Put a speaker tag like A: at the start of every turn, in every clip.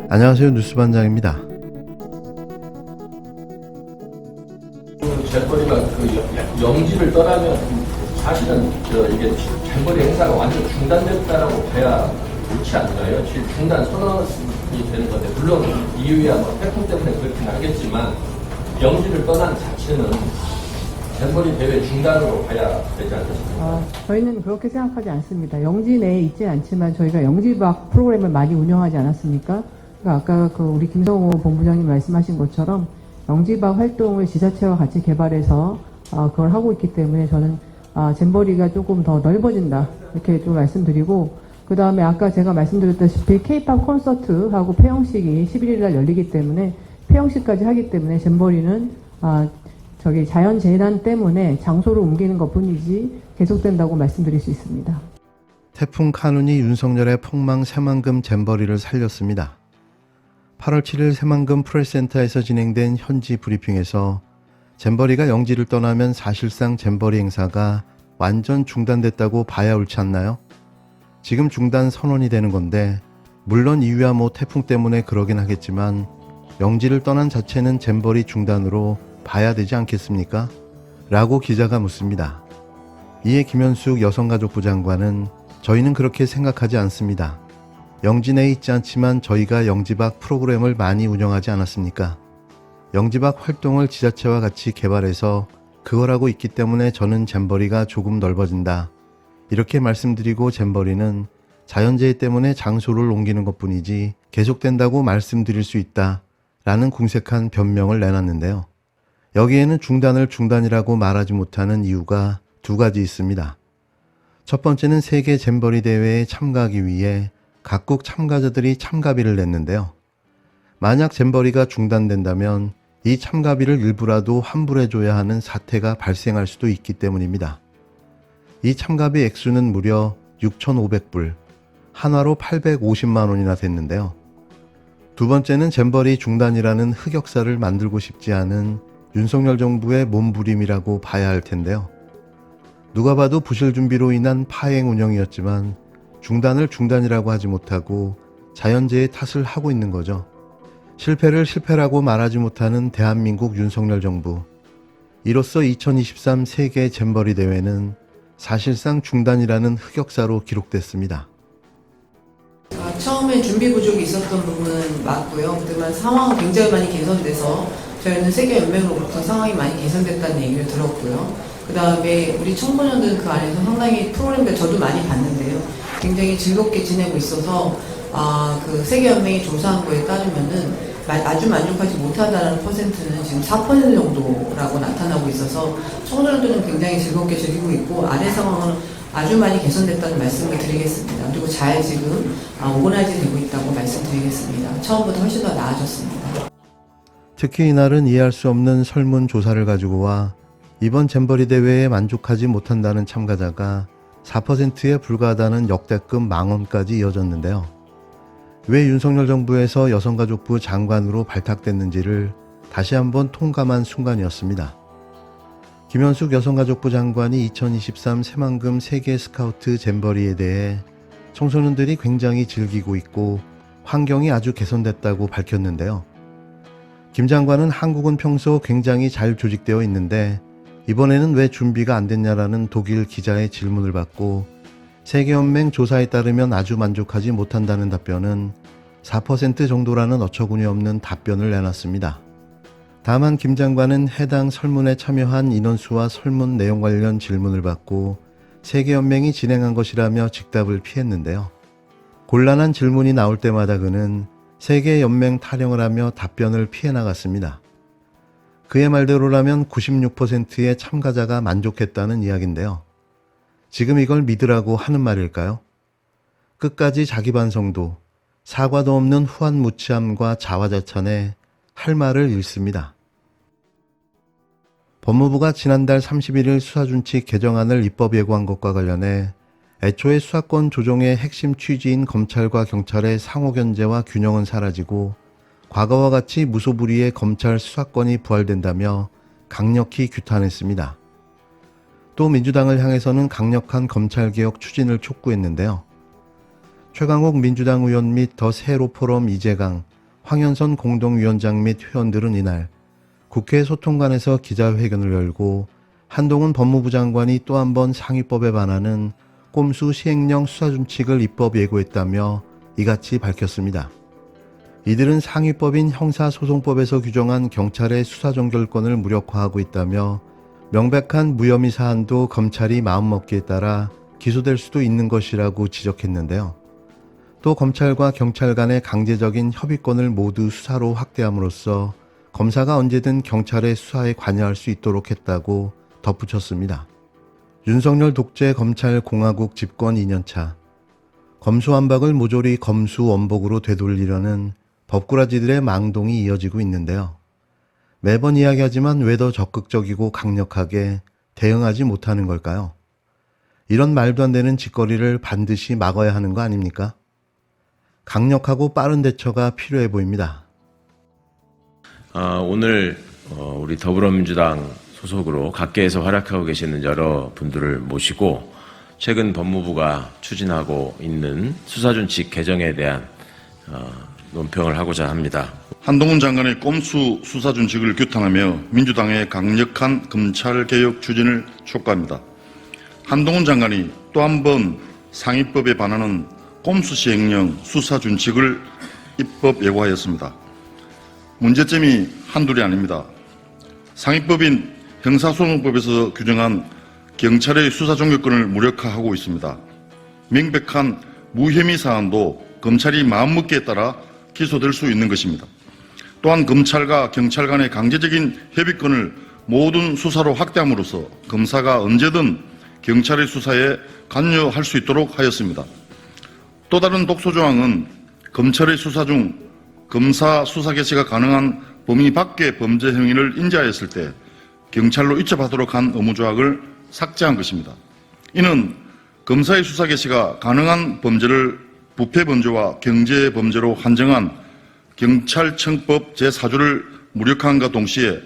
A: 안녕하세요. 뉴스반장입니다.
B: 잼버리가 영지를 떠나면 사실은 이게 잼버리 행사가 완전 중단됐다라고 봐야 옳지 않나요? 지금 중단 선언이 되는 건데, 물론 이유야 태풍 때문에 그렇긴 하겠지만 영지를 떠난 자체는 잼버리 대회 중단으로 봐야 되지 않겠습니까?
C: 저희는 그렇게 생각하지 않습니다. 영지 내에 있지는 않지만 저희가 영지 밖 프로그램을 많이 운영하지 않았습니까? 그러니까 아까 우리 김성호 본부장님 말씀하신 것처럼 영지 밖 활동을 지자체와 같이 개발해서 그걸 하고 있기 때문에 저는 잼버리가 조금 더 넓어진다 이렇게 좀 말씀드리고, 그 다음에 아까 제가 말씀드렸다시피 K-팝 콘서트하고 폐영식이 11일 날 열리기 때문에 폐영식까지 하기 때문에 잼버리는 자연재난 때문에 장소를 옮기는 것 뿐이지 계속된다고 말씀드릴 수 있습니다.
A: 태풍 카눈이 윤석열의 폭망 새만금 잼버리를 살렸습니다. 8월 7일 새만금 프레스센터에서 진행된 현지 브리핑에서 잼버리가 영지를 떠나면 사실상 잼버리 행사가 완전 중단됐다고 봐야 옳지 않나요? 지금 중단 선언이 되는 건데, 물론 이유야 태풍 때문에 그러긴 하겠지만 영지를 떠난 자체는 잼버리 중단으로 봐야 되지 않겠습니까? 라고 기자가 묻습니다. 이에 김현숙 여성가족부 장관은 저희는 그렇게 생각하지 않습니다. 영지 내에 있지 않지만 저희가 영지 밖 프로그램을 많이 운영하지 않았습니까? 영지 밖 활동을 지자체와 같이 개발해서 그걸 하고 있기 때문에 저는 잼버리가 조금 넓어진다, 이렇게 말씀드리고, 잼버리는 자연재해 때문에 장소를 옮기는 것뿐이지 계속된다고 말씀드릴 수 있다 라는 궁색한 변명을 내놨는데요. 여기에는 중단을 중단이라고 말하지 못하는 이유가 두 가지 있습니다. 첫 번째는 세계 잼버리 대회에 참가하기 위해 각국 참가자들이 참가비를 냈는데요. 만약 잼버리가 중단된다면 이 참가비를 일부라도 환불해줘야 하는 사태가 발생할 수도 있기 때문입니다. 이 참가비 액수는 무려 6,500불, 한화로 850만 원이나 됐는데요. 두 번째는 잼버리 중단이라는 흑역사를 만들고 싶지 않은 윤석열 정부의 몸부림이라고 봐야 할 텐데요. 누가 봐도 부실 준비로 인한 파행 운영이었지만 중단을 중단이라고 하지 못하고 자연재해 탓을 하고 있는 거죠. 실패를 실패라고 말하지 못하는 대한민국 윤석열 정부. 이로써 2023 세계 잼버리 대회는 사실상 중단이라는 흑역사로 기록됐습니다.
C: 처음에 준비 부족이 있었던 부분은 맞고요. 그동안 상황은 굉장히 많이 개선돼서 저희는 세계연맹으로부터 상황이 많이 개선됐다는 얘기를 들었고요. 그 다음에 우리 청소년들은 그 안에서 상당히 프로그램들 저도 많이 봤는데요. 굉장히 즐겁게 지내고 있어서 그 세계연맹이 조사한 거에 따르면은 아주 만족하지 못하다는 퍼센트는 지금 4% 정도라고 나타나고 있어서 청소년들은 굉장히 즐겁게 즐기고 있고, 아래 상황은 아주 많이 개선됐다는 말씀을 드리겠습니다. 그리고 잘 지금 오거나이즈 되고 있다고 말씀드리겠습니다. 처음보다 훨씬 더 나아졌습니다.
A: 특히 이날은 이해할 수 없는 설문조사를 가지고 와 이번 잼버리 대회에 만족하지 못한다는 참가자가 4%에 불과하다는 역대급 망언까지 이어졌는데요. 왜 윤석열 정부에서 여성가족부 장관으로 발탁됐는지를 다시 한번 통감한 순간이었습니다. 김현숙 여성가족부 장관이 2023 새만금 세계 스카우트 잼버리에 대해 청소년들이 굉장히 즐기고 있고 환경이 아주 개선됐다고 밝혔는데요. 김 장관은 한국은 평소 굉장히 잘 조직되어 있는데 이번에는 왜 준비가 안 됐냐라는 독일 기자의 질문을 받고 세계연맹 조사에 따르면 아주 만족하지 못한다는 답변은 4% 정도라는 어처구니 없는 답변을 내놨습니다. 다만 김 장관은 해당 설문에 참여한 인원수와 설문 내용 관련 질문을 받고 세계연맹이 진행한 것이라며 직답을 피했는데요. 곤란한 질문이 나올 때마다 그는 세계연맹 타령을 하며 답변을 피해 나갔습니다. 그의 말대로라면 96%의 참가자가 만족했다는 이야기인데요. 지금 이걸 믿으라고 하는 말일까요? 끝까지 자기 반성도, 사과도 없는 후한무치함과 자화자찬에 할 말을 잃습니다. 법무부가 지난달 31일 수사준칙 개정안을 입법 예고한 것과 관련해 애초에 수사권 조정의 핵심 취지인 검찰과 경찰의 상호견제와 균형은 사라지고 과거와 같이 무소불위의 검찰 수사권이 부활된다며 강력히 규탄했습니다. 또 민주당을 향해서는 강력한 검찰개혁 추진을 촉구했는데요. 최강욱 민주당 의원 및 더 세로 포럼 이재강, 황현선 공동위원장 및 회원들은 이날 국회 소통관에서 기자회견을 열고 한동훈 법무부 장관이 또 한 번 상위법에 반하는 꼼수 시행령 수사준칙을 입법 예고했다며 이같이 밝혔습니다. 이들은 상위법인 형사소송법에서 규정한 경찰의 수사종결권을 무력화하고 있다며 명백한 무혐의 사안도 검찰이 마음먹기에 따라 기소될 수도 있는 것이라고 지적했는데요. 또 검찰과 경찰 간의 강제적인 협의권을 모두 수사로 확대함으로써 검사가 언제든 경찰의 수사에 관여할 수 있도록 했다고 덧붙였습니다. 윤석열 독재 검찰 공화국 집권 2년차, 검수완박을 모조리 검수원복으로 되돌리려는 법꾸라지들의 망동이 이어지고 있는데요. 매번 이야기하지만 왜 더 적극적이고 강력하게 대응하지 못하는 걸까요? 이런 말도 안 되는 짓거리를 반드시 막아야 하는 거 아닙니까? 강력하고 빠른 대처가 필요해 보입니다.
D: 오늘 우리 더불어민주당 소속으로 각계에서 활약하고 계시는 여러 분들을 모시고 최근 법무부가 추진하고 있는 수사준칙 개정에 대한 논평을 하고자 합니다.
E: 한동훈 장관의 꼼수 수사준칙을 규탄하며 민주당의 강력한 검찰개혁 추진을 촉구합니다. 한동훈 장관이 또 한 번 상위법에 반하는 꼼수 시행령 수사준칙을 입법 예고하였습니다. 문제점이 한둘이 아닙니다. 상위법인 형사소송법에서 규정한 경찰의 수사종결권을 무력화하고 있습니다. 명백한 무혐의 사안도 검찰이 마음먹기에 따라 기소될 수 있는 것입니다. 또한 검찰과 경찰 간의 강제적인 협의권을 모든 수사로 확대함으로써 검사가 언제든 경찰의 수사에 관여할 수 있도록 하였습니다. 또 다른 독소조항은 검찰의 수사 중 검사 수사 개시가 가능한 범위 밖의 범죄 행위를 인지하였을 때 경찰로 이첩하도록 한 의무조항을 삭제한 것입니다. 이는 검사의 수사 개시가 가능한 범죄를 부패범죄와 경제범죄로 한정한 경찰청법 제4조를 무력화함과 동시에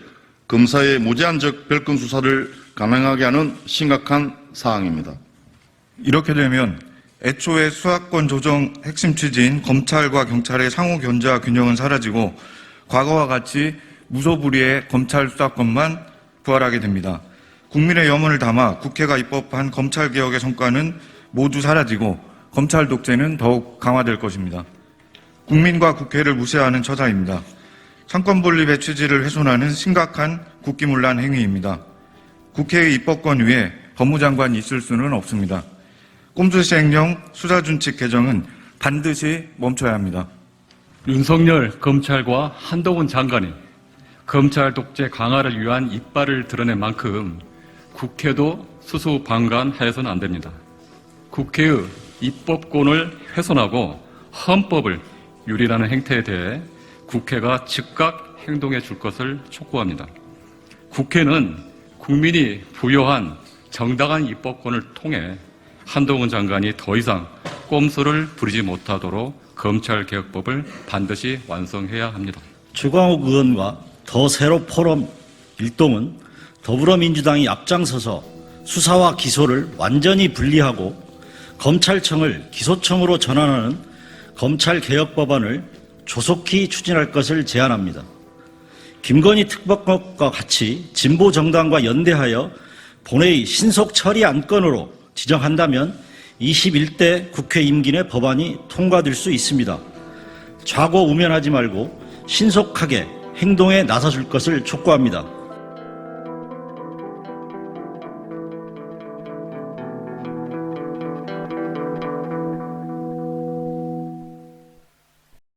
E: 검사의 무제한적 별건 수사를 가능하게 하는 심각한 사항입니다.
F: 이렇게 되면 애초에 수사권 조정 핵심 취지인 검찰과 경찰의 상호 견제와 균형은 사라지고 과거와 같이 무소불위의 검찰 수사권만 부활하게 됩니다. 국민의 염원을 담아 국회가 입법한 검찰개혁의 성과는 모두 사라지고 검찰 독재는 더욱 강화될 것입니다. 국민과 국회를 무시하는 처사입니다. 상권분립의 취지를 훼손하는 심각한 국기문란 행위입니다. 국회의 입법권 위에 법무장관이 있을 수는 없습니다. 꼼수시행령 수사준칙 개정은 반드시 멈춰야 합니다.
G: 윤석열 검찰과 한동훈 장관이 검찰 독재 강화를 위한 이빨을 드러낸 만큼 국회도 수수방관하여서는 안 됩니다. 국회의 입법권을 훼손하고 헌법을 유린하는 행태에 대해 국회가 즉각 행동해 줄 것을 촉구합니다. 국회는 국민이 부여한 정당한 입법권을 통해 한동훈 장관이 더 이상 꼼수를 부리지 못하도록 검찰개혁법을 반드시 완성해야 합니다.
H: 주광욱 의원과 더 세로 포럼 일동은 더불어민주당이 앞장서서 수사와 기소를 완전히 분리하고 검찰청을 기소청으로 전환하는 검찰개혁법안을 조속히 추진할 것을 제안합니다. 김건희 특법법과 같이 진보정당과 연대하여 본회의 신속 처리 안건으로 지정한다면 21대 국회 임기 내 법안이 통과될 수 있습니다. 좌고우면하지 말고 신속하게 행동에 나서줄 것을 촉구합니다.